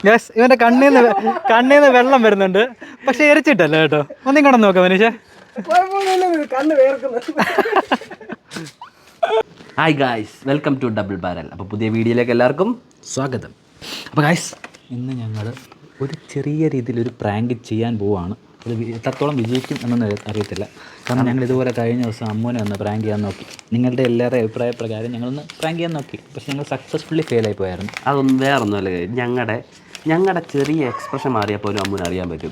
Yes, ഇവൻ്റെ കണ്ണീന്ന് വെള്ളം വരുന്നുണ്ട്, പക്ഷെ എരിച്ചിട്ടല്ല കേട്ടോ. ഒന്നും കൂടെ നോക്കാം മനുഷ്യ. Hi guys, welcome to double barrel. അപ്പോൾ പുതിയ വീഡിയോയിലേക്ക് എല്ലാവർക്കും സ്വാഗതം. അപ്പോൾ ഗായ്സ്, ഇന്ന് ഞങ്ങൾ ഒരു ചെറിയ രീതിയിലൊരു പ്രാങ്ക് ചെയ്യാൻ പോവുകയാണ്. അത് എത്രത്തോളം വിജയിക്കും എന്നൊന്നും അറിയത്തില്ല. കാരണം ഞങ്ങൾ ഇതുപോലെ കഴിഞ്ഞ ദിവസം അമ്മൂനെ ഒന്ന് പ്രാങ്ക് ചെയ്യാൻ നോക്കി. നിങ്ങളുടെ എല്ലാവരുടെ അഭിപ്രായ പ്രകാരം ഞങ്ങളൊന്ന് പ്രാങ്ക് ചെയ്യാൻ നോക്കി. പക്ഷേ ഞങ്ങൾ സക്സസ്ഫുള്ളി ഫെയിലായി പോയായിരുന്നു. അതൊന്നും വേറൊന്നുമല്ല, ഞങ്ങളുടെ ചെറിയ എക്സ്പ്രഷൻ മാറിയാൽ പോലും അമ്മൂനെ അറിയാൻ പറ്റും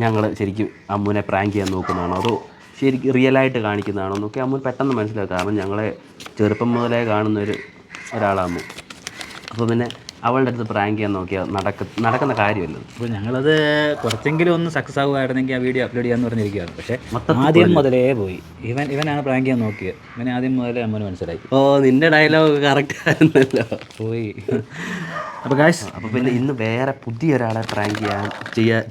ഞങ്ങൾ ശരിക്കും അമ്മൂനെ പ്രാങ്ക് ചെയ്യാൻ നോക്കുന്നതാണോ അതോ ശരിക്കും റിയലായിട്ട് കാണിക്കുന്നതാണോ എന്നൊക്കെ അമ്മൂന് പെട്ടെന്ന് മനസ്സിലാക്കുക. കാരണം ഞങ്ങളെ ചെറുപ്പം മുതലേ കാണുന്ന ഒരാളാമ്മു. അപ്പോൾ പിന്നെ അവളുടെ അടുത്ത് പ്രാങ്ക് ചെയ്യാൻ നോക്കിയാൽ നടക്കുന്ന കാര്യമല്ല. അപ്പോൾ ഞങ്ങളത് കുറച്ചെങ്കിലും ഒന്ന് സക്സസ് ആകുമായിരുന്നെങ്കിൽ ആ വീഡിയോ അപ്ലോഡ് ചെയ്യാമെന്ന് പറഞ്ഞിരിക്കുകയാണ്. പക്ഷേ ആദ്യം മുതലേ പോയി. ഇവനാണ് പ്രാങ്ക് ചെയ്യാൻ നോക്കിയത്. ഇവൻ ആദ്യം മുതലേ അമ്മന് മനസ്സിലായി. ഓ, നിൻ്റെ ഡയലോഗ് കറക്റ്റ് ആയിരുന്നല്ലോ. പോയി. അപ്പോൾ ഗായ്സ്, അപ്പോൾ പിന്നെ ഇന്ന് വേറെ പുതിയൊരാളെ പ്രാങ്ക്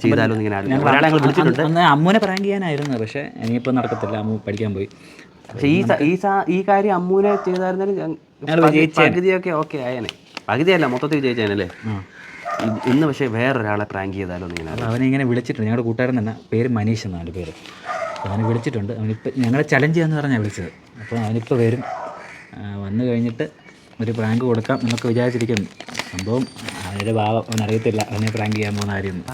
ചെയ്താലോ ഇങ്ങനെ ഒരാളെ ഞങ്ങൾ വിളിച്ചിട്ടുണ്ട്. അന്ന് അമ്മൂനെ പ്രാങ്ക് ചെയ്യാനായിരുന്നു, പക്ഷേ ഇനിയിപ്പോൾ നടക്കത്തില്ല. അമ്മു പഠിക്കാൻ പോയി. പക്ഷേ ഈ കാര്യം അമ്മൂനെ ചെയ്തായിരുന്നാലും പകുതിയൊക്കെ ഓക്കെ ആയേനെ. പകുതിയല്ല, മൊത്തത്തിൽ വിജയിച്ചേനല്ലേ. ഇന്ന് പക്ഷേ വേറൊരാളെ പ്രാങ്ക് ചെയ്താലോ ഇങ്ങനെ. അവനിങ്ങനെ വിളിച്ചിട്ടുണ്ട്. ഞങ്ങളുടെ കൂട്ടുകാരൻ തന്നെ, പേര് മനീഷ് എന്നാണ് പേര്. അവന് വിളിച്ചിട്ടുണ്ട്. അവനിപ്പോൾ ഞങ്ങളെ ചലഞ്ച് ചെയ്യാമെന്ന് പറഞ്ഞാൽ വിളിച്ചത്. അപ്പോൾ അവനിപ്പോൾ വരും. വന്നു കഴിഞ്ഞിട്ട് ഒരു പ്രാങ്ക് കൊടുക്കാം എന്നൊക്കെ വിചാരിച്ചിരിക്കുന്നു. സംഭവം അവൻ്റെ ഭാവം അവനറിയത്തില്ല അവനെ പ്രാങ്ക് ചെയ്യാൻ പോകുന്ന കാര്യമൊന്നും.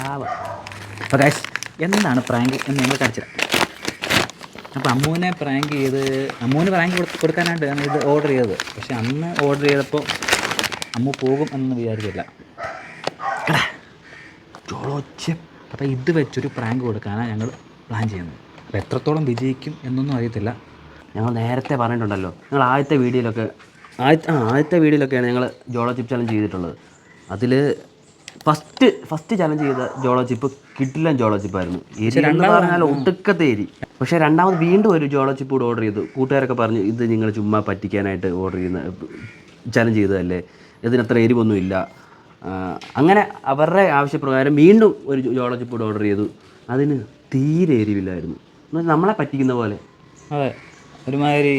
അപ്പോൾ ഗൈസ്, എന്താണ് പ്രാങ്ക് എന്ന് ഞങ്ങൾ കാണിച്ചില്ല. അപ്പോൾ അമ്മൂനെ പ്രാങ്ക് കൊടുക്കാനായിട്ട് ആണ് ഇത് ഓർഡർ ചെയ്തത്. പക്ഷേ അന്ന് ഓർഡർ ചെയ്തപ്പോൾ അമ്മു പോകും എന്നൊന്നും വിചാരിച്ചില്ല. അപ്പോൾ ഇത് വെച്ചൊരു പ്രാങ്ക് കൊടുക്കാനാണ് ഞങ്ങൾ പ്ലാൻ ചെയ്യുന്നത്. അപ്പോൾ എത്രത്തോളം വിജയിക്കും എന്നൊന്നും അറിയത്തില്ല. ഞങ്ങൾ നേരത്തെ പറഞ്ഞിട്ടുണ്ടല്ലോ, ഞങ്ങൾ ആദ്യത്തെ വീഡിയോയിലൊക്കെയാണ് ഞങ്ങൾ ജോളോ ചിപ്പ് ചലഞ്ച് ചെയ്തിട്ടുള്ളത്. അതിൽ ഫസ്റ്റ് ചലഞ്ച് ചെയ്ത ജോളോ ചിപ്പ് കിട്ടില്ല ജോളോ ചിപ്പായിരുന്നു. പറഞ്ഞാൽ ഒട്ടുക്കത്തെ എരി. പക്ഷേ രണ്ടാമത് വീണ്ടും ഒരു ജോളോ ചിപ്പ് കൂടെ ഓർഡർ ചെയ്തു. കൂട്ടുകാരൊക്കെ പറഞ്ഞു, ഇത് നിങ്ങൾ ചുമ്മാ പറ്റിക്കാനായിട്ട് ഓർഡർ ചെയ്യുന്ന ചലഞ്ച് ചെയ്തതല്ലേ, ഇതിനത്ര എരിവൊന്നുമില്ല. അങ്ങനെ അവരുടെ ആവശ്യപ്രകാരം വീണ്ടും ഒരു ജോളോ ചിപ്പ് കൂടെ ഓർഡർ ചെയ്തു. അതിന് തീരെ എരിവില്ലായിരുന്നു. നമ്മളെ പറ്റിക്കുന്ന പോലെ. അതെ, ഒരുമാതിരി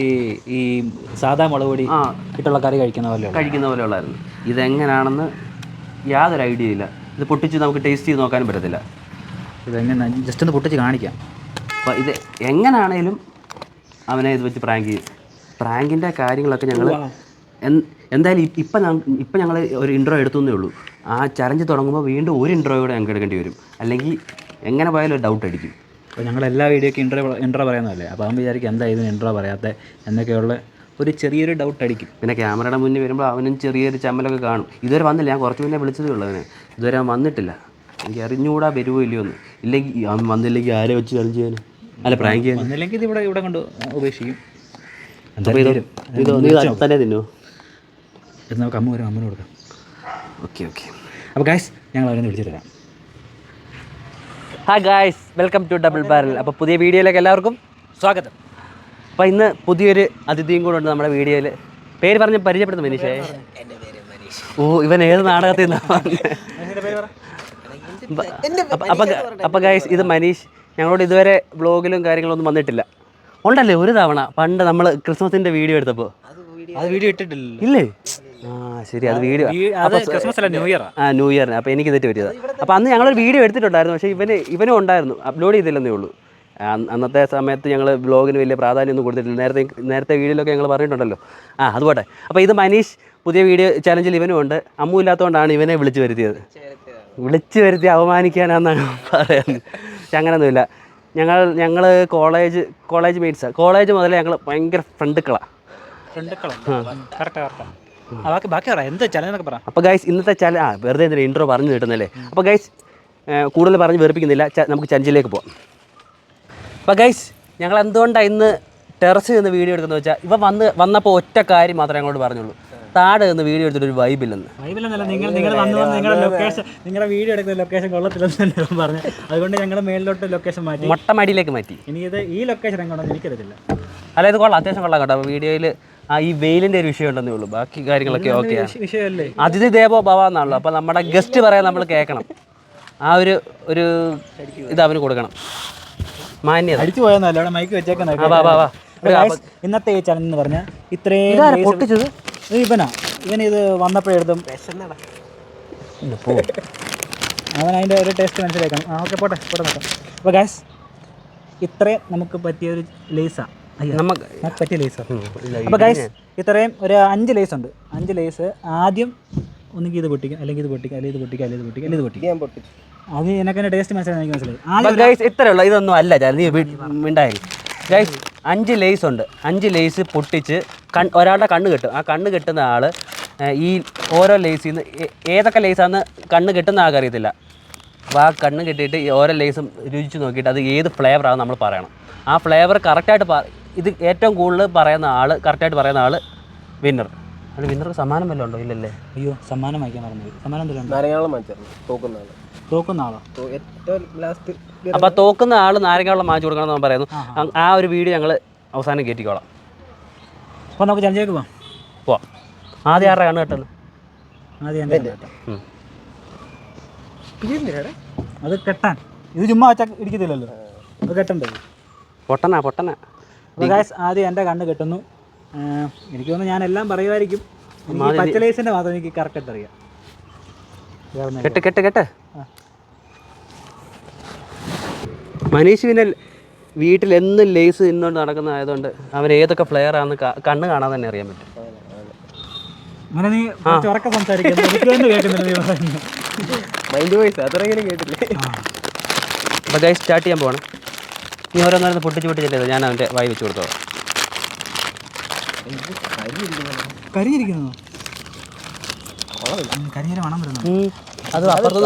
ഈ സാധാ മുളക് പൊടി ഇട്ടുള്ള കറി കഴിക്കുന്ന പോലെ ഉള്ളായിരുന്നു. ഇതെങ്ങനെയാണെന്ന് യാതൊരു ഐഡിയ ഇല്ല. ഇത് പൊട്ടിച്ച് നമുക്ക് ടേസ്റ്റ് ചെയ്ത് നോക്കാനും പറ്റത്തില്ല. ഇതെങ്ങനെ ജസ്റ്റ് ഒന്ന് പൊട്ടിച്ച് കാണിക്കാം. അപ്പോൾ ഇത് എങ്ങനെയാണേലും അവനെ ഇത് വെച്ച് പ്രാങ്കിൻ്റെ കാര്യങ്ങളൊക്കെ ഞങ്ങൾ എന്തായാലും ഇപ്പം ഞങ്ങൾ ഒരു ഇൻട്രോ എടുത്തേ ഉള്ളൂ. ആ ചലഞ്ച് തുടങ്ങുമ്പോൾ വീണ്ടും ഒരു ഇൻട്രോ കൂടെ ഞങ്ങൾക്ക് എടുക്കേണ്ടി വരും. അല്ലെങ്കിൽ എങ്ങനെ പോയാലും ഒരു ഡൗട്ട് അടിക്കും. അപ്പോൾ ഞങ്ങൾ എല്ലാ വീഡിയോയ്ക്കും ഇൻട്രോ പറയുന്നതല്ലേ. അപ്പോൾ അവൻ വിചാരിക്കും എന്താ ഇതിന് ഇൻട്രോ പറയാത്ത എന്നൊക്കെയുള്ള ഒരു ചെറിയൊരു ഡൗട്ട് അടിക്കും. പിന്നെ ക്യാമറയുടെ മുന്നിൽ വരുമ്പോൾ അവനും ചെറിയൊരു ചമ്മലൊക്കെ കാണും. ഇതുവരെ വന്നില്ല. ഞാൻ കുറച്ച് മുന്നേ വിളിച്ചതേ ഉള്ളൂ അവനെ. ഇതുവരെ അവൻ വന്നിട്ടില്ല. എനിക്ക് അറിഞ്ഞുകൂടാ വരുമോ ഇല്ലയോ എന്ന്. ഇല്ലെങ്കിൽ അവൻ വന്നില്ലെങ്കിൽ ആരെ വെച്ച് ചലഞ്ച് ചെയ്യാനും അല്ല പ്രാങ്ക് ചെയ്യാൻ. വന്നില്ലെങ്കിൽ ഇത് ഇവിടെ കൊണ്ട് ഉപേക്ഷിക്കും. തന്നെ തിന്നോ എന്ന് നമുക്ക് അമ്മൂന് കൊടുക്കാം. ഓക്കെ. അപ്പോൾ ഗായ്സ്, ഞങ്ങൾ അവരെ വിളിച്ചിട്ട് വരാം. Hi guys, welcome to double barrel. അപ്പോൾ പുതിയ വീഡിയോയിലേക്ക് എല്ലാവർക്കും സ്വാഗതം. അപ്പോൾ ഇന്ന് പുതിയൊരു അതിഥിയും കൂടെ ഉണ്ട് നമ്മുടെ വീഡിയോയിൽ. പേര് പറഞ്ഞ് പരിചയപ്പെടുത്തും മനീഷേ. ഓ, ഇവൻ ഏത് നാടകത്തിൽ നിന്നാണ്? അപ്പോൾ ഗായ്സ്, ഇത് മനീഷ്. ഞങ്ങളോട് ഇതുവരെ വ്ളോഗിലും കാര്യങ്ങളൊന്നും വന്നിട്ടില്ല. ഉണ്ടല്ലേ ഒരു തവണ പണ്ട് നമ്മൾ ക്രിസ്മസിൻ്റെ വീഡിയോ എടുത്തപ്പോൾ. അത് വീഡിയോ ഇട്ടിട്ടില്ല ഇല്ലേ? ആ ശരി, അത് വീഡിയോ ക്രിസ്മസ് അല്ല, ന്യൂ ഇയർ. ന്യൂ ഇയറിന്. അപ്പോൾ എനിക്ക് തെറ്റ് പറ്റിയത്. അപ്പോൾ അന്ന് ഞങ്ങളൊരു വീഡിയോ എടുത്തിട്ടുണ്ടായിരുന്നു. പക്ഷേ ഇവനും ഉണ്ടായിരുന്നു, അപ്ലോഡ് ചെയ്തില്ലെന്നേ ഉള്ളൂ. അന്നത്തെ സമയത്ത് ഞങ്ങൾ വ്ളോഗിന് വലിയ പ്രാധാന്യമൊന്നും കൊടുത്തിട്ടില്ല. നേരത്തെ വീഡിയോയിലൊക്കെ ഞങ്ങൾ പറഞ്ഞിട്ടുണ്ടല്ലോ. അതുപോട്ടെ. അപ്പോൾ ഇത് മനീഷ് പുതിയ വീഡിയോ ചാലഞ്ചിൽ ഇവനും ഉണ്ട്. അമ്മു ഇല്ലാത്തതുകൊണ്ടാണ് ഇവനെ വിളിച്ചു വരുത്തി അവമാനിക്കാനാണെന്നാണ് പറയുന്നത്. പക്ഷെ അങ്ങനെയൊന്നുമില്ല. ഞങ്ങൾ കോളേജ് മേറ്റ്സാണ്. കോളേജ് മുതലേ ഞങ്ങൾ ഭയങ്കര ഫ്രണ്ടുക്കളാണ്. അപ്പോൾ ഗൈസ്, ഇന്നത്തെ വെറുതെ എന്തിനാ ഇൻട്രോ പറഞ്ഞു കിട്ടുന്നല്ലേ. അപ്പോൾ ഗൈസ്, കൂടുതൽ പറഞ്ഞ് വെറുപ്പിക്കുന്നില്ല, നമുക്ക് ചലഞ്ചിലേക്ക് പോകാം. അപ്പോൾ ഗൈസ്, ഞങ്ങൾ എന്തുകൊണ്ടാണ് ഇന്ന് ടെറസിൽ നിന്ന് വീഡിയോ എടുക്കുന്നത് വെച്ചാൽ, ഇവ വന്നപ്പോൾ ഒറ്റ കാര്യം മാത്രമേ ഞങ്ങളോട് പറഞ്ഞുള്ളൂ. താഴെ നിന്ന് വീഡിയോ എടുത്തിട്ടൊരു വൈബില്ലെന്ന്. നിങ്ങളുടെ വീഡിയോ എടുക്കുന്ന ലൊക്കേഷൻ കൊള്ളത്തില്ലെന്ന് പറഞ്ഞു. അതുകൊണ്ട് ഞങ്ങൾ മേളിലോട്ട് ലൊക്കേഷൻ മാറ്റി, മൊട്ടമടിയിലേക്ക് മാറ്റി. ഇനി ഇത് ഈ ലൊക്കേഷൻ എങ്ങോട്ടെന്ന് എനിക്കറിയത്തില്ല. അല്ല, ഇത് കൊള്ളാം, അത്യാവശ്യം കൊള്ളാം കേട്ടോ. അപ്പോൾ വീഡിയോയിൽ ഈ വെയിലിൻ്റെ ഒരു വിഷയം ഉണ്ടെന്നേ ഉള്ളൂ. ബാക്കി കാര്യങ്ങളൊക്കെ ഓക്കെയാണ്. വിഷയമല്ലേ, അതിഥി ദേവോ ഭവ എന്നാണല്ലോ. അപ്പോൾ നമ്മുടെ ഗസ്റ്റ് പറയാൻ നമ്മൾ കേൾക്കണം. ആ ഒരു ഇത് അവന് കൊടുക്കണം. മാന്യത. അടിച്ചു പോയെന്നല്ല, അവിടെ മൈക്ക് വെച്ചേക്കാൻ. ഇന്നത്തെ ഈ ചലഞ്ച് എന്ന് പറഞ്ഞാൽ ഇത്രയും പൊട്ടിച്ചത് ഇവനിത് വന്നപ്പോഴെടുത്തും അവൻ അതിൻ്റെ ഒരു ടേസ്റ്റ് മനസ്സിലാക്കണം. ഓക്കെ പോട്ടെ നോക്കാം. അപ്പോൾ ഗൈസ് ഇത്രയും നമുക്ക് പറ്റിയൊരു ലേസാണ് നമുക്ക് പറ്റിയ ലേസാണ്. അപ്പോൾ ഗൈസ് ഇത്രയും ഒരു 5 ലേസ് ഉണ്ട്. 5 ലേസ് ആദ്യം ഒന്നുകിൽ ഇത് പൊട്ടിക്കും, അല്ലെങ്കിൽ ഇത് പൊട്ടിക്കും, അല്ലെങ്കിൽ ഇത് പൊട്ടിക്കും, അല്ലെങ്കിൽ ഇത് പൊട്ടിക്കും, അല്ലെങ്കിൽ ഇത് പൊട്ടിക്കും. അത് എനിക്കെന്നെ ടേസ്റ്റ് മനസ്സിലായി, എനിക്ക് മനസ്സിലായി. ഗൈസ് ഇത്രയുള്ള ഇതൊന്നും അല്ല നീ മിണ്ടായി. ഗൈസ് 5 ലേസ് ഉണ്ട്. 5 ലേസ് പൊട്ടിച്ച് ഒരാളുടെ കണ്ണ് കെട്ടും. ആ കണ്ണ് കെട്ടുന്ന ആൾ ഈ ഓരോ ലേസിൽ നിന്ന് ഏതൊക്കെ ലേസാന്ന് കണ്ണ് കെട്ടുന്ന ആൾക്ക് അറിയത്തില്ല. അപ്പോൾ ആ കണ്ണ് കെട്ടിയിട്ട് ഈ ഓരോ ലേസും രുചിച്ച് നോക്കിയിട്ട് അത് ഏത് ഫ്ലേവറാണെന്ന് നമ്മൾ പറയണം. ആ ഫ്ലേവർ കറക്റ്റായിട്ട് ഇത് ഏറ്റവും കൂടുതൽ പറയുന്ന ആൾ കറക്റ്റായിട്ട് പറയുന്ന ആൾ വിന്നർ. അത് വിന്നർക്ക് സമ്മാനം വല്ലതും ഉണ്ടോ? ഇല്ലല്ലേ? അയ്യോ സമ്മാനം വാങ്ങിക്കാൻ പറഞ്ഞു. സമ്മാനം തോക്കുന്ന ആളോ? അപ്പോൾ തോക്കുന്ന ആൾ നാരങ്ങാവെള്ളം വാങ്ങിച്ചു കൊടുക്കണം എന്ന് പറയുന്നു. ആ ഒരു വീഡിയോ ഞങ്ങൾ അവസാനം കയറ്റിക്കോളാം. അപ്പോൾ നമുക്ക് ചലഞ്ചിലേക്ക് പോവാം. ആദ്യം ആരുടെ കണ്ണ് കെട്ടുന്നത്? ആദ്യം അത് കെട്ടാൻ ഇത് ചുമ്മാ വെച്ചാൽ ഇരിക്കത്തില്ലല്ലോ, അത് കെട്ടണ്ടേ? പൊട്ടനാ. അപ്പോൾ ഗൈസ് ആദ്യം എൻ്റെ കണ്ണ് കെട്ടുന്നു. എനിക്ക് തോന്നുന്നു ഞാൻ എല്ലാം പറയുമായിരിക്കും. പച്ച ലേസിൻ്റെ മാത്രം എനിക്ക് കറക്റ്റായിട്ട് അറിയാം. കെട്ട്. മനീഷ് പിന്നെ വീട്ടിൽ എന്നും ലേസ് ഇന്നുകൊണ്ട് നടക്കുന്നതായതുകൊണ്ട് അവൻ ഏതൊക്കെ ഫ്ലെയർ ആണെന്ന് കണ്ണ് കാണാൻ തന്നെ അറിയാൻ പറ്റും. അങ്ങനെ നീ ഉറക്കെ സംസാരിക്കുന്നു. അപ്പോൾ ഗൈസ് സ്റ്റാർട്ട് ചെയ്യാൻ പോകണം. നീ ഓരോന്നോരോന്ന് പൊട്ടിച്ചില്ലേ, ഞാൻ അവൻ്റെ വായി വെച്ച് കൊടുത്തോളാം. കരിഞ്ഞിരിക്കുന്നു. കരിഞ്ഞ മണം വരുന്നു. അത് അപ്പുറത്ത്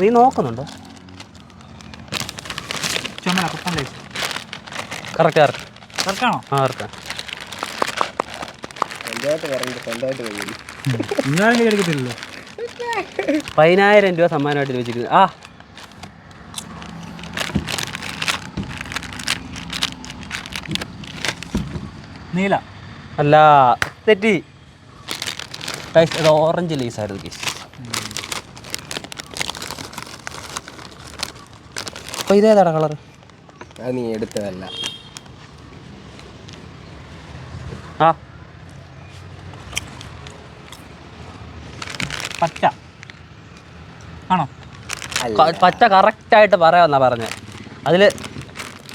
നീ നോക്കുന്നുണ്ടോ? കറക്റ്റാണോ? ആ കറക്റ്റാണ്. 10,000 രൂപ സമ്മാനമായിട്ട് വെച്ചിരിക്കുന്നത്. നീല അല്ല, തെറ്റി. ഇത് ഓറഞ്ച് ലേസായിരുന്നു ഗൈസ്. അപ്പോൾ ഇതേതാടാ കളർ? അത് നീ എടുത്തതല്ല. പച്ച ആണോ? പച്ച കറക്റ്റായിട്ട് പറയാമെന്നാ പറഞ്ഞത്. അതിൽ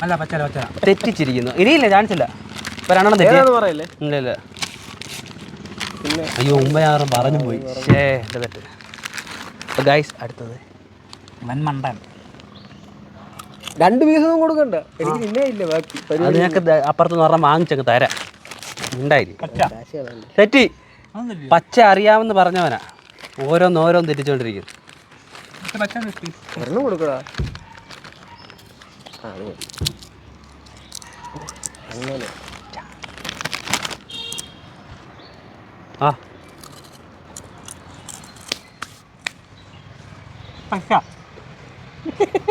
അല്ല പച്ച തെറ്റിച്ചിരിക്കുന്നു. ഇനിയില്ല, ചാൻസ് ഇല്ല. ഇപ്പം 2 തെറ്റി പറയല്ലേ? ഇല്ല. അയ്യോ 9 പറഞ്ഞു പോയി. എൻ്റെ തെറ്റ്. ഗൈസ് അടുത്തത് മണ്ടൻ. 2 പീസൊന്നും കൊടുക്കണ്ട. എനിക്ക് നിന്നേ ഇല്ല ബാക്കി. അത് ഞങ്ങൾക്ക് അപ്പുറത്തുനിന്ന് പറഞ്ഞാൽ വാങ്ങിച്ചങ്ങ് തരാം. ഉണ്ടായിരിക്കും. തെറ്റി. പച്ച അറിയാമെന്ന് പറഞ്ഞവനാ. ഓരോന്ന് തെറ്റിച്ചോണ്ടിരിക്കുന്നു. ഒരെണ്ണം കൊടുക്കടാ. അങ്ങനെ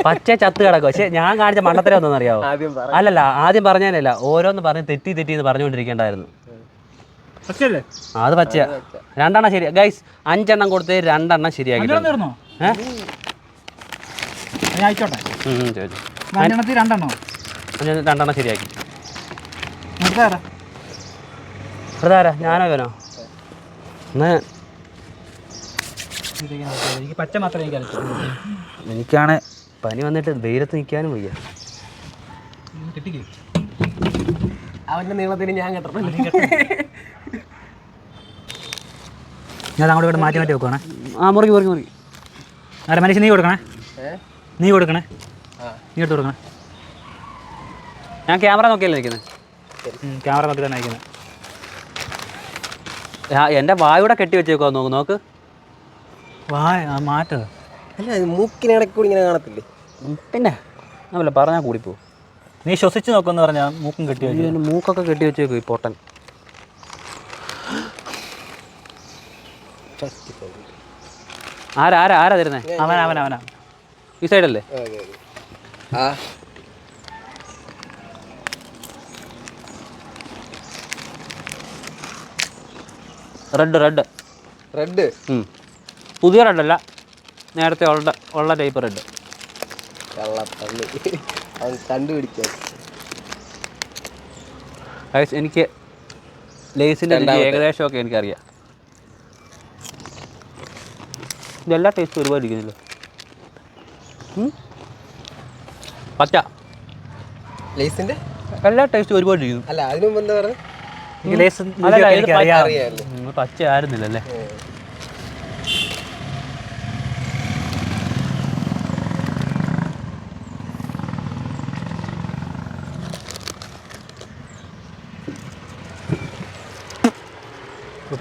പച്ച ചത്ത് കിടക്കും. പക്ഷെ ഞാൻ കാണിച്ച മണ്ടത്തരം ഒന്നും അറിയാവോ? അല്ലല്ല, ആദ്യം പറഞ്ഞാലല്ല, ഓരോന്ന് പറഞ്ഞ് തെറ്റി എന്ന് പറഞ്ഞുകൊണ്ടിരിക്കേണ്ടായിരുന്നു. അത് പച്ച 2 എണ്ണം ശരി. ഗൈസ് 5 എണ്ണം കൊടുത്ത് 2 എണ്ണം ശരിയാക്കി. 2 എണ്ണം ശരിയാക്കി. അതാരാ? ഞാനോ ഇവനോ? പച്ച മാത്രമേ എനിക്കാണ് പനി വന്നിട്ട് വെയിലത്ത് നിൽക്കാനും വയ്യ. അവൻ്റെ നീളത്തിന് ഞാൻ കെട്ടണം. ഞാൻ അങ്ങോട്ട് ഇവിടെ മാറ്റി വെക്കുവാണേ. മുറുകി. ആരെ മനുഷ്യൻ നീ കൊടുക്കണേ. നീ എടുത്ത് കൊടുക്കണേ. ഞാൻ ക്യാമറ നോക്കിയല്ലേ നിൽക്കുന്നത്. ക്യാമറ നോക്കി തന്നെ അയക്കുന്നത്. എൻ്റെ വായൂടെ കെട്ടി വെച്ചേക്കോ. നോക്ക്. മാറ്റത് അല്ല, മൂക്കിനിടയ്ക്ക് കൂടി ഇങ്ങനെ കാണത്തില്ലേ? പിന്നെ അതല്ല പറഞ്ഞാൽ കൂടിപ്പോ. നീ ശ്വസിച്ച് നോക്കുമെന്ന് പറഞ്ഞാൽ മൂക്കും കെട്ടി വെച്ചു. മൂക്കൊക്കെ കെട്ടി വെച്ചേക്കോ ഈ പൊട്ടൻ. ആരാ തരുന്നേ? അവനാ ഈ സൈഡല്ലേ? റെഡ് പുതിയ റെഡല്ല, നേരത്തെ ഉള്ള ടൈപ്പ് റെഡ്. കണ്ടുപിടിക്കാൻ എനിക്ക് ലേസിൻ്റെ ഏകദേശമൊക്കെ എനിക്കറിയാം. ഇതെല്ലാ ടേസ്റ്റും ഒരുപാട് ഇരിക്കുന്നില്ല. പച്ച ലേസിന്റെ എല്ലാ ടേസ്റ്റും ഒരുപാട് ഇരിക്കുന്നു. അല്ല അതിനു മുമ്പ് എന്താ പറയുക? പച്ച ആയിരുന്നില്ലല്ലേ?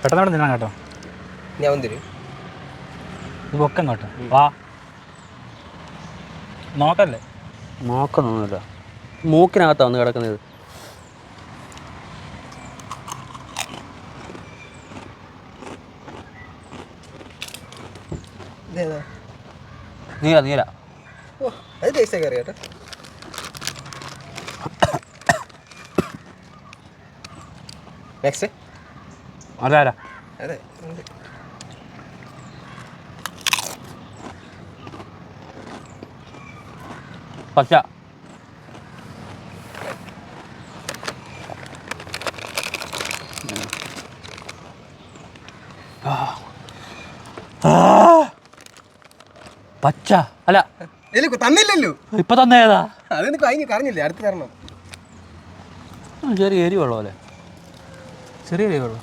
പെട്ടെന്ന് തിന്നാൻ കേട്ടോ. ഞാൻ തരും പൊക്കം കേട്ടോ. വാ നോക്കല്ലേ, നോക്കുന്നൊന്നുമില്ല. മൂക്കിനകത്താണ് വന്ന് കിടക്കുന്നത്. നീല അത് ടേസ്റ്റൊക്കെ അറിയാം കേട്ടോ. നെക്സ്റ്റ് അതാരാ? അതെ പച്ച. പച്ച അല്ല, തന്നില്ലല്ലോ. ഇപ്പൊ തന്നേതാ? അതെനിക്ക് കഴിഞ്ഞ് കറിഞ്ഞില്ലേ, അടുത്ത് തരണം. ചെറിയ എരിവുള്ളൂ അല്ലേ? ചെറിയ എരിവുള്ളൂ.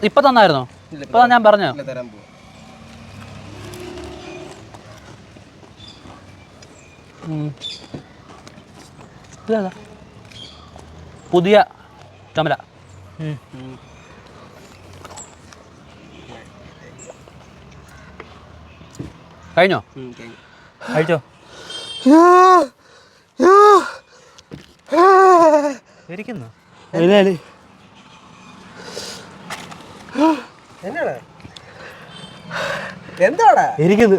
ഇപ്പൊ തന്നായിരുന്നോ? ഇപ്പൊ ഞാൻ പറഞ്ഞോ തരാൻ പോവാ. ഇതേതാ? പുതിയ കമല. കഴിഞ്ഞോ? കഴിച്ചോ? ഇരിക്കുന്നു. എന്നാടാ എന്താടാ ഇരിക്കുന്നു.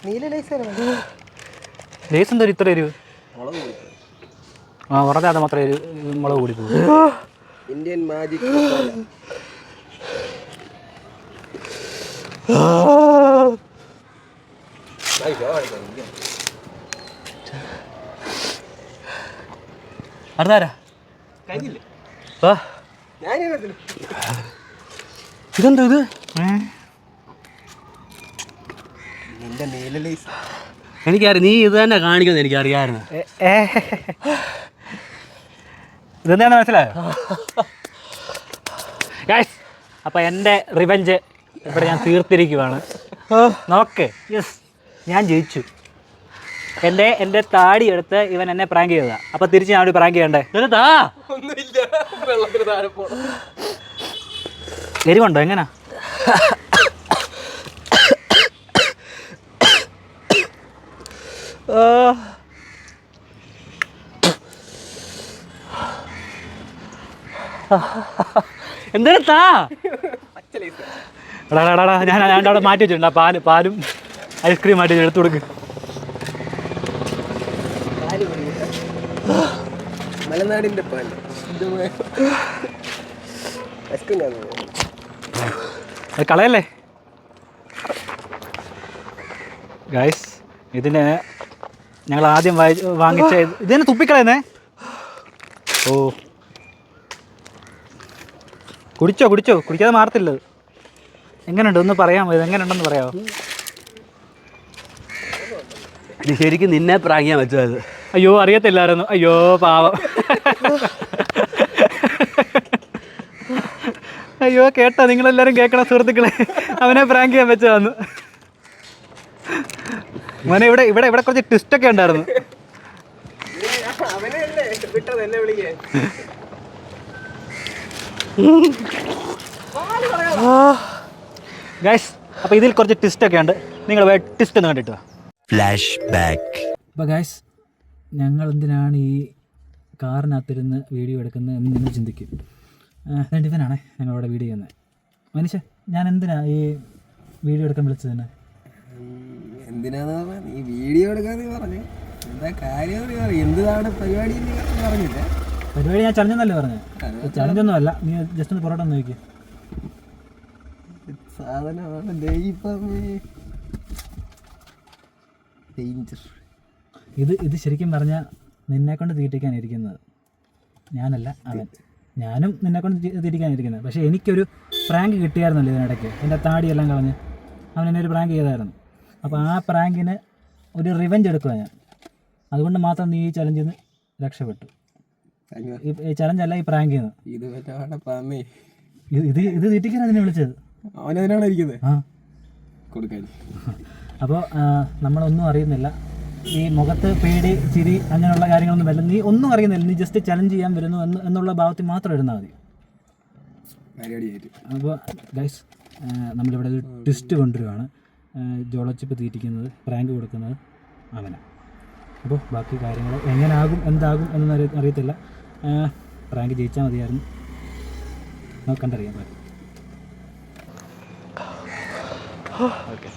നീല ലേസ് ലേസ് എന്താ ഇത്ര എരിവ്? ആ പറഞ്ഞാൽ അത് മാത്രമേ മുളക് കൂടി പോകും. Indian magic. അടുത്താരാ? കഴിഞ്ഞില്ലേ? ഇതെന്താ ഇത്? നിന്റെ നീല ലേസ് എനിക്കറിയാം, നീ ഇത് തന്നെ കാണിക്കുന്നത് എനിക്കറിയാമായിരുന്നു. ഇതെന്താണെന്ന് മനസ്സിലായോ? അപ്പം എൻ്റെ റിവെഞ്ച് ഇവിടെ ഞാൻ തീർത്തിരിക്കുവാണ്. നോക്ക്, യെസ്, ഞാൻ ജയിച്ചു. എൻ്റെ താടി എടുത്ത് ഇവൻ എന്നെ പ്രാങ്ക് ചെയ്തതാണ്. അപ്പം തിരിച്ച് ഞാൻ പ്രാങ്ക് ചെയ്യണ്ടേ? എരിവുണ്ടോ? എങ്ങനാ? എന്തായാലും താ. എടാ ഞാൻ അവിടെ മാറ്റി വെച്ചിട്ടുണ്ട്. ആ പാലും ഐസ്ക്രീം മാറ്റി എടുത്തു കൊടുക്ക്. മലനാടിന്റെ പാല് അത് കളയല്ലേ ഗൈസ്? ഇതിന് ഞങ്ങൾ ആദ്യം വാങ്ങിച്ച ഇതിനെ തുപ്പിക്കളയുന്നേ. ഓ, കുടിച്ചോ കുടിക്കാതെ മാറത്തില്ല. എങ്ങനെയുണ്ട് ഒന്ന് പറയാമോ? ഇത് എങ്ങനെയുണ്ടെന്ന് പറയാമോ? ഇത് ശരിക്കും നിന്നെ പ്രാങ്കിയാൻ വെച്ചത്. അയ്യോ, അറിയത്തില്ലായിരുന്നു. അയ്യോ പാവം. അയ്യോ, കേട്ടോ നിങ്ങളെല്ലാവരും കേൾക്കണം സുഹൃത്തുക്കളെ, അവനെ പ്രാങ്ക് ചെയ്യാൻ വെച്ചതാന്ന്. മോനെ ഇവിടെ കുറച്ച് ട്വിസ്റ്റൊക്കെ ഉണ്ടായിരുന്നു. ഗൈസ്, അപ്പോൾ ഇതിൽ കുറച്ച് ട്വിസ്റ്റൊക്കെ ഉണ്ട്. നിങ്ങൾ ട്വിസ്റ്റ് ഒന്ന് കണ്ടിട്ട്. Flash back. അപ്പോൾ ഗൈസ്, ഞങ്ങൾ എന്തിനാണ് ഈ കാറിനകത്തിരുന്ന് വീഡിയോ എടുക്കുന്നത് എന്ന് നിങ്ങൾ ചിന്തിക്കും. ഇവനാണേ ഞങ്ങളവിടെ വീഡിയോ ചെയ്യുന്നത്. മനുഷ്യ, ഞാൻ എന്തിനാ ഈ വീഡിയോ എടുക്കാൻ വിളിച്ചത് തന്നെ? എന്തിനാന്ന് പറഞ്ഞാൽ നീ വീഡിയോ എടുക്കാന്ന് പറഞ്ഞു. എന്താ കാര്യം എന്താണ് പരിപാടി പറഞ്ഞില്ല. പരിപാടി ഞാൻ ചലഞ്ചെന്നല്ലേ പറഞ്ഞത്? ചലഞ്ചൊന്നും അല്ല. നീ ജസ്റ്റ് ഒന്ന് പൊറോട്ട നോക്കി. സാധനമാണ് ഡേഞ്ചർ. ഇത് ശരിക്കും പറഞ്ഞാൽ നിന്നെ കൊണ്ട് തീറ്റിക്കാൻ ഇരിക്കുന്നത്. ഞാനല്ല അവൻ. ഞാനും നിന്നെക്കൊണ്ട് തിരിക്കാനിരിക്കുന്നത്. പക്ഷേ എനിക്കൊരു പ്രാങ്ക് കിട്ടിയായിരുന്നല്ലോ ഇതിനിടയ്ക്ക്. എൻ്റെ താടിയെല്ലാം കളഞ്ഞ് അവൻ എന്നെ ഒരു പ്രാങ്ക് ചെയ്തായിരുന്നു. അപ്പോൾ ആ പ്രാങ്കിന് ഒരു റിവെഞ്ച് എടുക്കുക ഞാൻ. അതുകൊണ്ട് മാത്രം നീ ഈ ചലഞ്ചിൽ നിന്ന് രക്ഷപ്പെട്ടു. ഈ ചലഞ്ചല്ല, ഈ പ്രാങ്കിൽ നിന്ന്. ഇത് തീറ്റിക്കാൻ അതിനെ വിളിച്ചത്. അവനതിനാണ് ഇരിക്കുന്നത്. ആ കൊടുക്കാൻ. അപ്പോൾ നമ്മളൊന്നും അറിയുന്നില്ല. ഈ മുഖത്ത് പേടി, ചിരി, അങ്ങനെയുള്ള കാര്യങ്ങളൊന്നും വരില്ല. നീ ഒന്നും അറിയുന്നില്ല. നീ ജസ്റ്റ് ചലഞ്ച് ചെയ്യാൻ വരുന്നു എന്നുള്ള ഭാവത്തിൽ മാത്രം ഇരുന്നാൽ മതി. അപ്പോൾ ഗൈസ്, നമ്മളിവിടെ ഒരു ട്വിസ്റ്റ് കൊണ്ടുവരുവാണ്. ജോളച്ചിപ്പ് തീറ്റിക്കുന്നത്, പ്രാങ്ക് കൊടുക്കുന്നത് അവനാണ്. അപ്പോൾ ബാക്കി കാര്യങ്ങൾ എങ്ങനെയാകും എന്താകും എന്നൊന്നും അറിയത്തില്ല. പ്രാങ്ക് ജയിച്ചാൽ മതിയായിരുന്നു. നമുക്ക് കണ്ടറിയാൻ പറ്റും. ഓക്കെ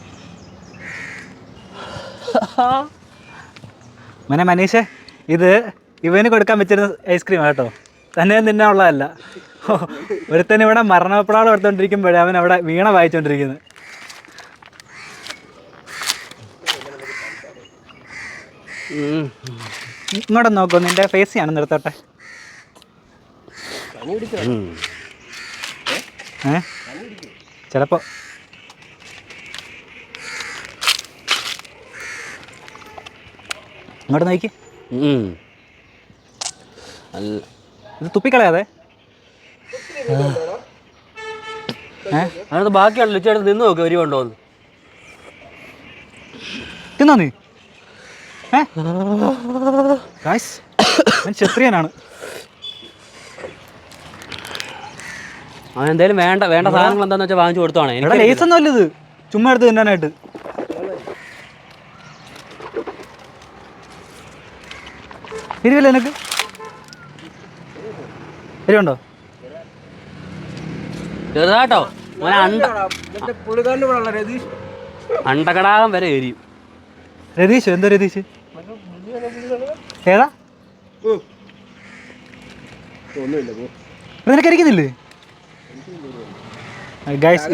മനെ മനീഷേ, ഇത് ഇവന് കൊടുക്കാൻ പറ്റുന്ന ഐസ്ക്രീം കേട്ടോ, തന്നെ തിന്നാനുള്ളതല്ല. ഒരുത്തൻ ഇവിടെ മരണപ്രാളം എടുത്തോണ്ടിരിക്കുമ്പോഴേ അവൻ അവിടെ വീണ വായിച്ചോണ്ടിരിക്കുന്നത്. ഇങ്ങോട്ട് നോക്കൂ, നിന്റെ ഫേസ് ഞാൻ നിർത്തോട്ടെ. ചിലപ്പോ ഇങ്ങോട്ട് നോക്കി. ഇത് തുപ്പിക്കളയാതെ. അതിനകത്ത് ബാക്കിയാണല്ലോ, ചേട്ടൻ നിന്ന് നോക്കി വരുമുണ്ടോന്ന്. തിന്നോ നീ? ക്ഷത്രിയനാണ് അവൻ. എന്തായാലും വേണ്ട സാധനങ്ങൾ എന്താന്ന് വെച്ചാൽ വാങ്ങിച്ചു കൊടുത്തോണേ. ഇവിടെ ലേസ് ഒന്നും അല്ല, ഇത് ചുമ്മാ എടുത്ത് തിന്നാനായിട്ട്. എരിവില്ല നിനക്ക്? എരിവുണ്ടോ? ചെറുതാട്ടോ അണ്ടകടാകം വരെ എരിയും. രതീഷ്? എന്തോ രതീഷ്? ഏതാ? നിനക്കരിക്കുന്നില്ലേ ഗൈസ്?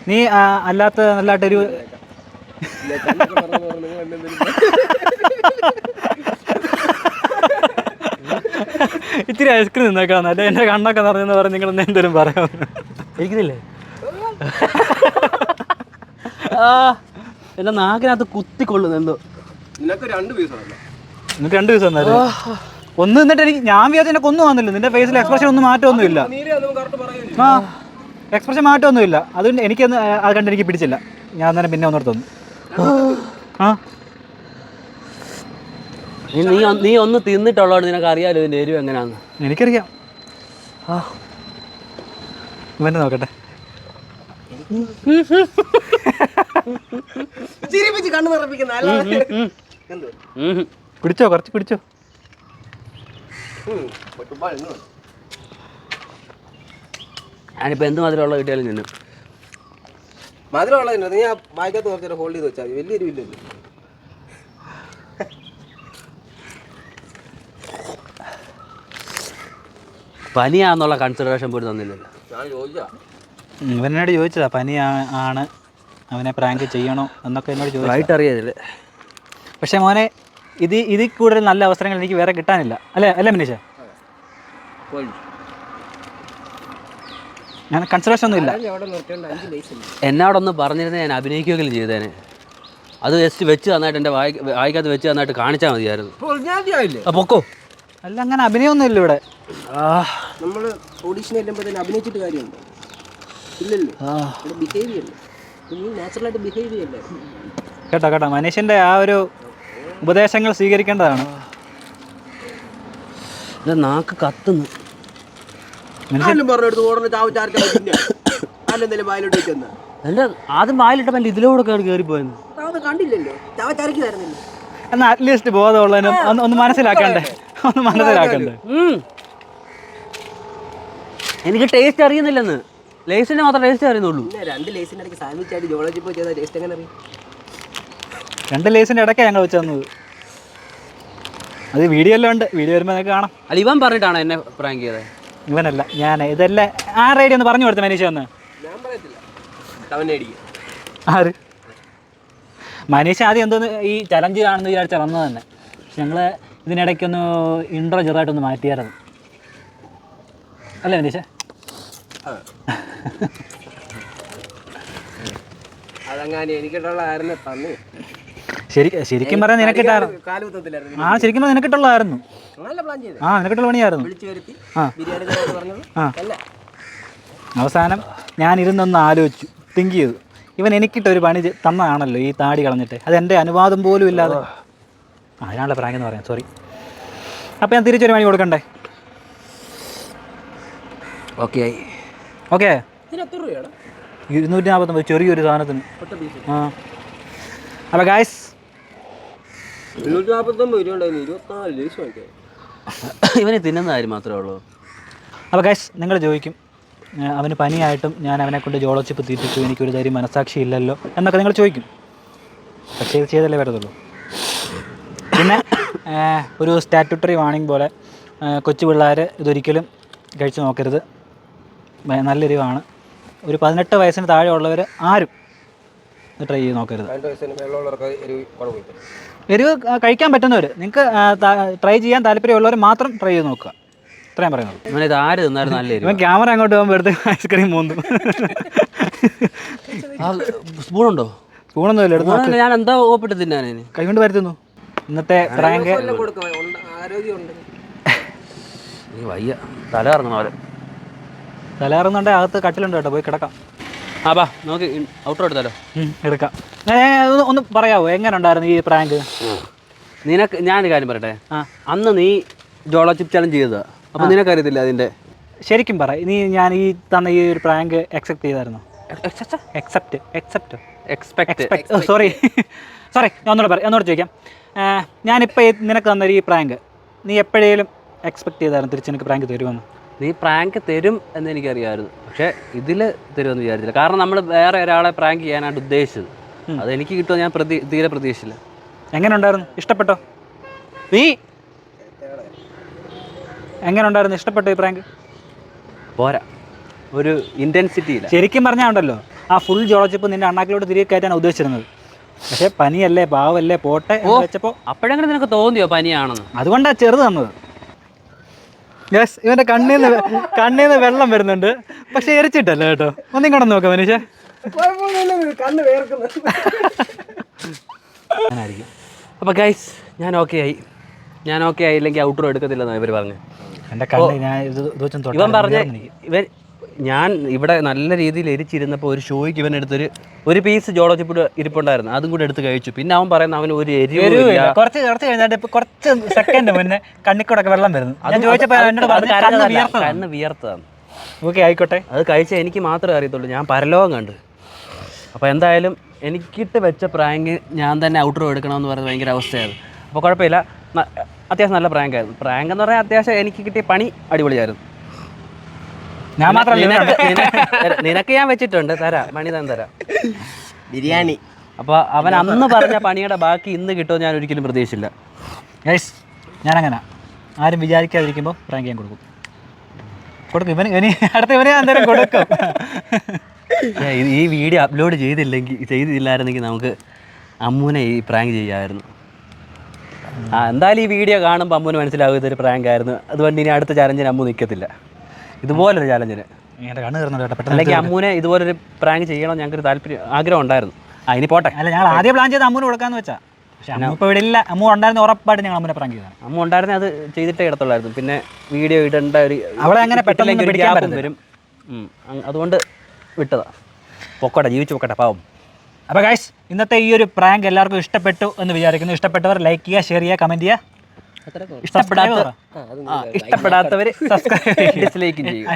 നീ അല്ലാത്ത നല്ലതായിട്ട് എരിവ് ഇത്തിരി ഐസ്ക്രീം നിന്നേക്കാന്ന്. അല്ലെ എൻ്റെ കണ്ണൊക്കെ നിറഞ്ഞെന്ന് പറഞ്ഞ് നിങ്ങൾ എന്തേലും പറയാം. ഇരിക്കുന്നില്ലേ? എൻ്റെ നാക്കിനകത്ത് കുത്തിക്കൊള്ളുന്നു എന്തോ. നിനക്ക് 2 പീസ് തന്നായിരുന്നു. ഒന്ന് നിന്നിട്ട് ഞാൻ വിചാരിച്ചു എന്നെ ഒന്നും വന്നില്ല. നിന്റെ ഫേസിൽ എക്സ്പ്രഷൻ ഒന്നും മാറ്റമൊന്നുമില്ല. ആ എക്സ്പ്രഷൻ മാറ്റമൊന്നുമില്ല. അതുകൊണ്ട് എനിക്കൊന്ന് അത് കണ്ട് എനിക്ക് പിടിച്ചില്ല. ഞാൻ അന്നേരം പിന്നെ ഒന്നോട് തോന്നുന്നു. ആ നീ ഒന്ന് തിന്നിട്ടുള്ളോട് നിനക്ക് അറിയാലോ ഇതിൻ്റെ എരിവ് എങ്ങനെയാന്ന്. എനിക്കറിയാം. ഇവന്നെ നോക്കട്ടെ. കുടിച്ചോ, കുറച്ച് കുടിച്ചോ. ഞാനിപ്പോൾ എന്ത് മധുരമുള്ള കിട്ടിയാലും നിന്നു. മധുരമുള്ള നീ ആ വായിക്കകത്ത് കുറച്ചേരം ഹോൾഡ് ചെയ്ത് വെച്ചാൽ വലിയ എരിവില്ലല്ലോ. പനിയാന്നുള്ള കൺസിഡറേഷൻ പോലും തന്നില്ലല്ലോ. ഇവനോട് ചോദിച്ചതാ പനി ആണ്, അവനെ പ്രാങ്ക് ചെയ്യണോ എന്നൊക്കെ എന്നോട് ചോദിച്ചു. അറിയാതില്ല. പക്ഷേ മോനെ, ഇതിൽ കൂടുതൽ നല്ല അവസരങ്ങൾ എനിക്ക് വേറെ കിട്ടാനില്ല. അല്ലേ മനീഷ? ഞാൻ കൺസിഡറേഷൻ ഒന്നും ഇല്ല. എന്നോടൊന്ന് പറഞ്ഞിരുന്നേ ഞാൻ അഭിനയിക്കുകയെങ്കിലും ചെയ്തേനെ. അത് ജസ്റ്റ് വെച്ച് തന്നായിട്ട് എൻ്റെ വായിക്കകത്ത് വെച്ച് തന്നായിട്ട് കാണിച്ചാൽ മതിയായിരുന്നു. പൊക്കോ. അല്ല, അങ്ങനെ അഭിനയമൊന്നും ഇല്ല ഇവിടെ. നമ്മൾ ഓഡീഷൻ ചെല്ലുമ്പോൾ അഭിനയിച്ചിട്ട് കാര്യമുണ്ടോ? ഇല്ലല്ലോ. കേട്ടോ മനീഷിൻ്റെ ആ ഒരു ഉപദേശങ്ങൾ സ്വീകരിക്കേണ്ടതാണ്. നാക്ക് കത്തുന്നു. ആദ്യം വായിലിട്ടപ്പോൾ ഇതിലൂടെ കയറിപ്പോയെന്ന് കണ്ടില്ലല്ലോ. എന്നാൽ അറ്റ്ലീസ്റ്റ് ബോധമുള്ളതിനും ഒന്ന് മനസ്സിലാക്കണ്ടേ? എനിക്ക് ടേസ്റ്റ് അറിയുന്നില്ലെന്ന്. ലേസിന്റെ മാത്രം ടേസ്റ്റ് അറിയുന്നുള്ളൂ. 2 ലേസിന്റെ ഇടയ്ക്ക് സാൻഡ്വിച്ച് ആയിട്ട് ജോളജി പോയി ചെയ്താൽ ടേസ്റ്റ് എങ്ങനെ അറിയും? 2 ലേസിന്റെ ഇടയ്ക്കാണ് ഞങ്ങൾ വെച്ച് തന്നത്. അത് വീഡിയോ എല്ലാം ഉണ്ട്. വീഡിയോ വരുമ്പോൾ നിങ്ങൾക്ക് കാണാം. അല്ല, ഇവൻ പറഞ്ഞിട്ടാണോ എന്നെ പ്രാങ്ക് ചെയ്തത്? ഇവനല്ല, ഞാൻ. ഇതെല്ലാം ആ റൈഡി ഒന്ന് പറഞ്ഞു കൊടുത്ത മനീഷ ഒന്ന്. ഞാൻ പറയത്തില്ല. ആര്? മനീഷ ആദ്യം എന്തോന്ന് ഈ ചലഞ്ച് കാണുന്ന വിചാരിച്ചാൽ വന്നത് തന്നെ. പക്ഷെ ഞങ്ങൾ ഇതിനിടയ്ക്കൊന്ന് ഇൻട്രോ ചെറുതായിട്ടൊന്ന് മാറ്റിയായിരുന്നു. അല്ലേ മനീഷ? അതങ്ങനെ എനിക്കിട്ടുള്ളതായിരുന്നു തന്നു. ശരിക്കും പറഞ്ഞാൽ നിനക്കിട്ടായിരുന്നു. കാലുകുത്തത്തില്ലായിരുന്നു. ആ ശരിക്കും പറഞ്ഞാൽ നിനക്കിട്ടുള്ളതായിരുന്നു. നല്ല പ്ലാൻ ചെയ്തു. ആ നിനക്കിട്ടുള്ള പണിയായിരുന്നു. വിളിച്ചു വരുത്തി ആ ബിരിയാണി തരാമെന്ന് പറഞ്ഞത് അല്ല. അവസാനം ഞാൻ ഇരുന്നൊന്ന് ആലോചിച്ചു, തിങ്ക് ചെയ്തു. ഇവൻ എനിക്കിട്ടൊരു പണി തന്നതാണല്ലോ ഈ താടി കളഞ്ഞിട്ട്. അത് എൻ്റെ അനുവാദം പോലും ഇല്ലാതെ. അതിനാണല്ലോ പ്രാങ്ക് എന്ന് പറയാം, സോറി. അപ്പോൾ ഞാൻ തിരിച്ചൊരു പണി കൊടുക്കണ്ടേ? ഓക്കെ ആയി. ഓക്കെ. ഇതിന് എത്ര രൂപയാണ്? 249 ചെറിയൊരു സാധനത്തിന്. ആ അപ്പോൾ ഗായ്സ് 249 രൂപ ഉണ്ടായിരുന്നു. 24 ലേസ് വാങ്ങിക്കാം. ഇവന് തിന്നുന്ന കാര്യം മാത്രമേ ഉള്ളൂ. അപ്പോൾ ഗായ്സ് നിങ്ങൾ ചോദിക്കും, അവന് പനിയായിട്ടും ഞാൻ അവനെ കൊണ്ട് ജോളോ ചിപ്പ് തീറ്റിച്ചു, എനിക്കൊരു തരി മനസാക്ഷി ഇല്ലല്ലോ എന്നൊക്കെ നിങ്ങൾ ചോദിക്കും. പക്ഷേ ഇത് ചെയ്തല്ലേ വരത്തുള്ളൂ. പിന്നെ ഒരു സ്റ്റാറ്റ്യൂട്ടറി വാണിംഗ് പോലെ കൊച്ചു പിള്ളേർ ഇതൊരിക്കലും കഴിച്ചു നോക്കരുത്. നല്ല എരിവാണ്. ഒരു 18 വയസ്സിന് താഴെ ഉള്ളവർ ആരും ട്രൈ ചെയ്ത് നോക്കരുത്. എരിവ് കഴിക്കാൻ പറ്റുന്നവർ, നിങ്ങൾക്ക് ട്രൈ ചെയ്യാൻ താല്പര്യമുള്ളവർ മാത്രം ട്രൈ ചെയ്ത് നോക്കുക. ഇത്രയും പറയുന്നത്. ഇവനിത് ആര് തിന്നാലും നല്ല എരിവ്. ഇവൻ ക്യാമറ അങ്ങോട്ട് പോകുമ്പോൾ എടുത്ത് ഐസ്ക്രീം മൂന്നു. സ്പൂണുണ്ടോ? സ്പൂണൊന്നും ഇല്ല, എടുത്ത് ഞാൻ എന്താ ഓപ്പിട്ട് തിന്നാനേന് കൈകൊണ്ട് വരുത്തുന്നു. ഇന്നത്തെ പ്രാങ്ക് ആരോഗ്യമുണ്ട്. വയ്യ, തല ഇറങ്ങണം അവരെ. തലയിറങ്ങുന്നുണ്ടെ അകത്ത് കട്ടിലുണ്ട് കേട്ടോ, പോയി കിടക്കാം. ആ ബാ നമുക്ക് ഔട്ടർ എടുത്താലോ? എടുക്കാം. ഒന്ന് പറയാമോ എങ്ങനെ ഉണ്ടായിരുന്നു ഈ പ്രാങ്ക്? നിനക്ക് ഞാനൊരു കാര്യം പറയട്ടെ. അന്ന് നീ ജോളോ ചിപ്പ് ചലഞ്ച് ചെയ്തതാ, അപ്പം നിനക്കറിയത്തില്ല അതിൻ്റെ? ശരിക്കും പറ, ഞാൻ ഈ തന്ന ഈ ഒരു പ്രാങ്ക് അക്സെപ്റ്റ് ചെയ്തായിരുന്നു? സോറി ഞാൻ ഒന്നുകൂടെ ചോദിക്കാം. ഞാനിപ്പോൾ നിനക്ക് തന്ന ഈ പ്രാങ്ക് നീ എപ്പോഴേലും എക്സ്പെക്ട് ചെയ്തായിരുന്നു തിരിച്ച് എനിക്ക് പ്രാങ്ക് തരുമെന്ന്? നീ പ്രാങ്ക് തരും എന്ന് എനിക്കറിയാമായിരുന്നു, പക്ഷേ ഇതിൽ തരുമെന്ന് വിചാരിച്ചില്ല. കാരണം നമ്മൾ വേറെ ഒരാളെ പ്രാങ്ക് ചെയ്യാനായിട്ട് ഉദ്ദേശിച്ചത്. അത് എനിക്ക് കിട്ടുമോ ഞാൻ തീരെ പ്രതീക്ഷിച്ചില്ല. എങ്ങനെ ഉണ്ടായിരുന്നു? ഇഷ്ടപ്പെട്ടോ? നീ എങ്ങനെ ഉണ്ടായിരുന്നു? ഇഷ്ടപ്പെട്ടോ ഈ പ്രാങ്ക്? പോരാ, ഒരു ഇൻറ്റൻസിറ്റി ഇല്ല. ശരിക്കും പറഞ്ഞാൽ ഉണ്ടല്ലോ, ആ ഫുൾ ജോളോ ചിപ്പ് നിന്റെ അണ്ണാക്കിലോട്ട് തിരികെ കയറ്റാണ് ഉദ്ദേശിച്ചിരുന്നത്. പക്ഷേ പനിയല്ലേ, പാവല്ലേ, പോട്ടെ എന്ന് വെച്ചപ്പോൾ അപ്പോഴെങ്ങനെ നിനക്ക് തോന്നിയോ പനിയാണെന്ന്? അതുകൊണ്ടാണ് ചെറുത് തന്നത്. യെസ്, ഇവൻ്റെ കണ്ണീന്ന് വെള്ളം വരുന്നുണ്ട്, പക്ഷെ എരിച്ചിട്ടല്ല കേട്ടോ. ഒന്നും കടന്നു നോക്കാം മനുഷ്യ. കണ്ണ് വേർക്കുന്നു. അങ്ങനായിരിക്കും. അപ്പോൾ ഗൈസ് ഞാൻ ഓക്കെ ആയില്ലെങ്കിൽ ഔട്ട്റോ എടുക്കത്തില്ലെന്നാണ് ഇവർ പറഞ്ഞു. എൻ്റെ കണ്ണ് ഞാൻ ഇവൻ പറഞ്ഞ ഞാൻ ഇവിടെ നല്ല രീതിയിൽ എരിച്ചിരുന്നപ്പോൾ ഒരു ഷോയ്ക്ക് ഇവനെടുത്തൊരു ഒരു പീസ് ജോളോ ചിപ്പ് ഇരിപ്പുണ്ടായിരുന്നു, അതും കൂടെ എടുത്ത് കഴിച്ചു. പിന്നെ അവൻ പറയുന്ന അവന് ഒരു എരിവില്ല. കുറച്ച് കഴിഞ്ഞാൽ കുറച്ച് സെക്കൻഡ് മുന്നേ കണ്ണിക്കൂടൊക്കെ വെള്ളം വരുന്നു. കണ്ണ് വിയർത്തതാണ്. ഓക്കെ ആയിക്കോട്ടെ, അത് കഴിച്ചാൽ എനിക്ക് മാത്രമേ അറിയത്തുള്ളൂ. ഞാൻ പരലോകം കണ്ട്. അപ്പോൾ എന്തായാലും എനിക്കിട്ട് വെച്ച പ്രാങ്ക് ഞാൻ തന്നെ ഔട്ട്റോ എടുക്കണമെന്ന് പറയുന്നത് ഭയങ്കര അവസ്ഥയായിരുന്നു. അപ്പോൾ കുഴപ്പമില്ല, അത്യാവശ്യം നല്ല പ്രാങ്കായിരുന്നു. പ്രാങ്ക് എന്ന് പറഞ്ഞാൽ അത്യാവശ്യം എനിക്ക് കിട്ടിയ പണി അടിപൊളിയായിരുന്നു. ഞാൻ മാത്രമല്ല, നിനക്ക് ഞാൻ വെച്ചിട്ടുണ്ട്, പണി തരാം ബിരിയാണി. അപ്പോൾ അവൻ അന്ന് പറഞ്ഞ പണിയുടെ ബാക്കി ഇന്ന് കിട്ടുമോ ഞാൻ ഒരിക്കലും പ്രതീക്ഷിച്ചില്ല. ഗൈസ് ഞാനങ്ങനെ ആരും വിചാരിക്കാതിരിക്കുമ്പോൾ പ്രാങ്ക് ഞാൻ കൊടുക്കും. അടുത്ത ഇവനെ അന്നേരം കൊടുക്കും. ഈ വീഡിയോ അപ്ലോഡ് ചെയ്തില്ലായിരുന്നെങ്കിൽ നമുക്ക് അമ്മൂനെ ഈ പ്രാങ്ക് ചെയ്യാമായിരുന്നു. എന്തായാലും ഈ വീഡിയോ കാണുമ്പോൾ അമ്മൂന് മനസ്സിലാവും ഇതൊരു പ്രാങ്ക് ആയിരുന്നു. അതുകൊണ്ട് ഇനി അടുത്ത ചാലഞ്ചിന് അമ്മു നിൽക്കത്തില്ല, ഇതുപോലൊരു ചാലഞ്ചിന്. അല്ലെങ്കിൽ അമ്മൂനെ ഇതുപോലൊരു പ്രാങ്ക് ചെയ്യണം ഞങ്ങൾക്ക് ആഗ്രഹം ഉണ്ടായിരുന്നു. ഇനി പോട്ടെ. അല്ല, ഞങ്ങൾ ആദ്യം പ്ലാൻ ചെയ്ത് അമ്മൂന് കൊടുക്കാന്ന് വെച്ചാൽ, പക്ഷേ അമ്മ ഇപ്പോൾ ഇവിടെ ഇല്ല. അമ്മ ഉണ്ടായിരുന്ന ഉറപ്പായിട്ട് ഞങ്ങൾ അമ്മൂനെ പ്രാങ്ക് ചെയ്താണ്. അമ്മ ഉണ്ടായിരുന്നെ അത് ചെയ്തിട്ടേ ഇടത്തുള്ളായിരുന്നു. പിന്നെ വീഡിയോ ഇടേണ്ട ഒരു അവളെ അങ്ങനെ പെട്ടെന്ന് വരും, അതുകൊണ്ട് വിട്ടതാ. പൊക്കോട്ടെ, ജീവിച്ചു പൊക്കട്ടെ, പാവം. അപ്പോൾ ഗൈസ് ഇന്നത്തെ ഈ ഒരു പ്രാങ്ക് എല്ലാവർക്കും ഇഷ്ടപ്പെട്ടു എന്ന് വിചാരിക്കുന്നു. ഇഷ്ടപ്പെട്ടവർ ലൈക്ക് ചെയ്യുക, ഷെയർ ചെയ്യുക, കമൻറ്റ് ചെയ്യുക. ഇഷ്ടപ്പെടാത്തവർ സബ്സ്ക്രൈബ് ഡിസ്ലൈക്കും ചെയ്യും.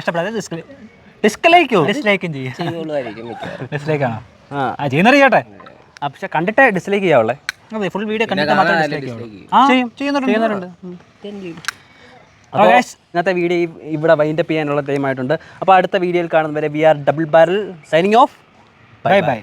ഡിസ്ലൈക്കും ഡിസ്ലൈക്കാണോ? ചെയ്യുന്നത് ചെയ്യട്ടെ, പക്ഷെ കണ്ടിട്ടേ ഡിസ്ലൈക്ക് ചെയ്യാവുള്ളേ. അതെ, ഫുൾ വീഡിയോ കണ്ടിട്ട് മാത്രമേ ചെയ്യുന്നുണ്ട്. ഇന്നത്തെ വീഡിയോ ഇവിടെ വൈൻഡപ്പ് ചെയ്യാനുള്ള ടൈം ആയിട്ടുണ്ട്. അപ്പോൾ അടുത്ത വീഡിയോയിൽ കാണുന്നവരെ we are double barrel signing off. Bye by.